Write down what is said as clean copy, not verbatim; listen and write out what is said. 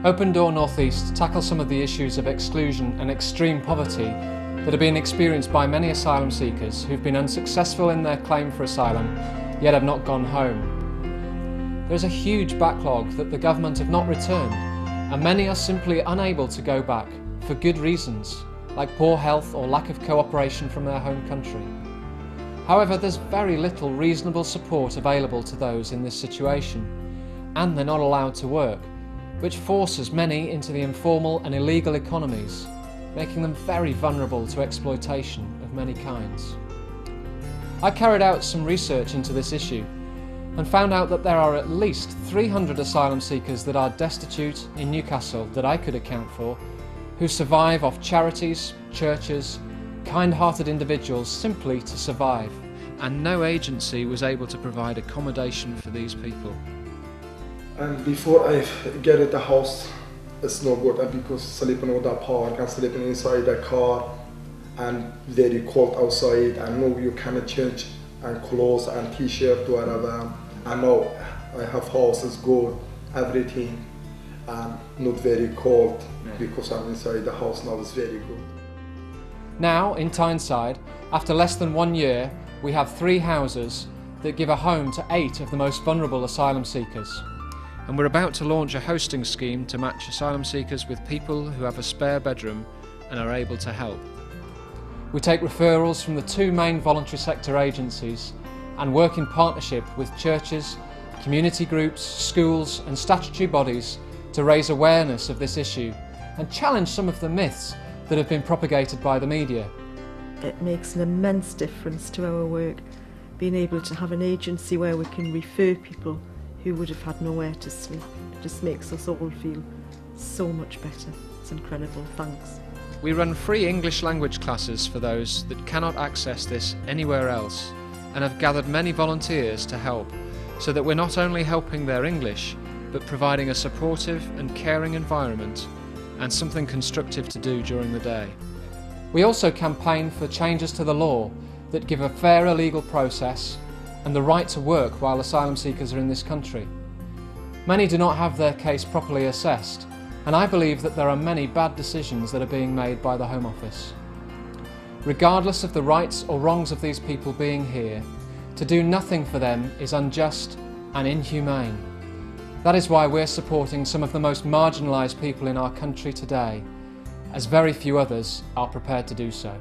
OpenDoor North East tackles some of the issues of exclusion and extreme poverty that are being experienced by many asylum seekers who've been unsuccessful in their claim for asylum, yet have not gone home. There's a huge backlog that the government have not returned, and many are simply unable to go back for good reasons, like poor health or lack of cooperation from their home country. However, there's very little reasonable support available to those in this situation, and they're not allowed to work, which forces many into the informal and illegal economies, making them very vulnerable to exploitation of many kinds. I carried out some research into this issue and found out that there are at least 300 asylum seekers that are destitute in Newcastle that I could account for, who survive off charities, churches, kind-hearted individuals simply to survive, and no agency was able to provide accommodation for these people. And before I get at the house, it's no good, and because sleeping on the park and sleeping inside the car and very cold outside, and no you cannot change and clothes and t-shirt whatever. And now I have houses good, everything, and not very cold because I'm inside the house now. It's very good. Now in Tyneside, after less than 1 year, we have 3 houses that give a home to 8 of the most vulnerable asylum seekers. And we're about to launch a hosting scheme to match asylum seekers with people who have a spare bedroom and are able to help. We take referrals from the 2 main voluntary sector agencies and work in partnership with churches, community groups, schools and statutory bodies to raise awareness of this issue and challenge some of the myths that have been propagated by the media. It makes an immense difference to our work, being able to have an agency where we can refer people who would have had nowhere to sleep. It just makes us all feel so much better. It's incredible, thanks. We run free English language classes for those that cannot access this anywhere else, and have gathered many volunteers to help, so that we're not only helping their English, but providing a supportive and caring environment and something constructive to do during the day. We also campaign for changes to the law that give a fairer legal process and the right to work while asylum seekers are in this country. Many do not have their case properly assessed, and I believe that there are many bad decisions that are being made by the Home Office. Regardless of the rights or wrongs of these people being here, to do nothing for them is unjust and inhumane. That is why we're supporting some of the most marginalised people in our country today, as very few others are prepared to do so.